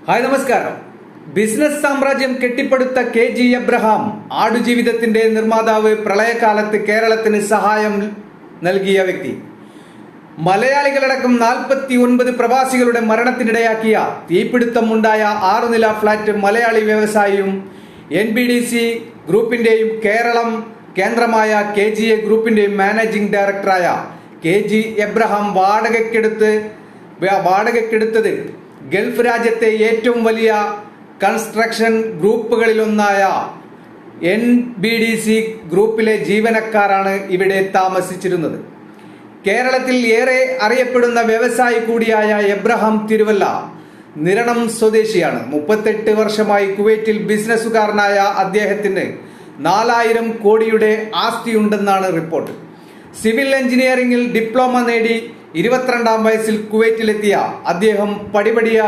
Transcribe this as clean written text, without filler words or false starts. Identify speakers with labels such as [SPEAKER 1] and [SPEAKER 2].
[SPEAKER 1] Hi നമസ്കാരം. Business സാമ്രാജ്യം കെട്ടിപ്പടുത്ത KG Abraham, ആടുജീവിതത്തിന്റെ നിർമ്മാതാവ്, പ്രളയകാലത്ത് കേരളത്തിന് സഹായം നൽകിയ വ്യക്തി, മലയാളികളടക്കം 49 പ്രവാസികളുടെ മരണത്തിനിടയാക്കിയ തീപിടുത്തം ഉണ്ടായ 6 നില ഫ്ളാറ്റ് മലയാളി വ്യവസായിയും NBDC ഗ്രൂപ്പിന്റെയും കേരളം കേന്ദ്രമായ KGA ഗ്രൂപ്പിന്റെയും മാനേജിംഗ് ഡയറക്ടറായ KG എബ്രഹാം വാടകയ്ക്കെടുത്തത് ഗൾഫ് രാജ്യത്തെ ഏറ്റവും വലിയ കൺസ്ട്രക്ഷൻ ഗ്രൂപ്പുകളിലൊന്നായ NBDC ഗ്രൂപ്പിലെ ജീവനക്കാരാണ് ഇവിടെ താമസിച്ചിരുന്നത്. കേരളത്തിൽ ഏറെ അറിയപ്പെടുന്ന വ്യവസായി കൂടിയായ എബ്രഹാം തിരുവല്ല നിരണം സ്വദേശിയാണ്. 38 വർഷമായി കുവൈറ്റിൽ ബിസിനസ്സുകാരനായ അദ്ദേഹത്തിന് 4000 കോടിയുടെ ആസ്തിയുണ്ടെന്നാണ് റിപ്പോർട്ട്. സിവിൽ എഞ്ചിനീയറിംഗിൽ ഡിപ്ലോമ നേടി 22-ാം വയസ്സിൽ കുവൈറ്റിലെത്തിയ അദ്ദേഹം പടിപടിയായി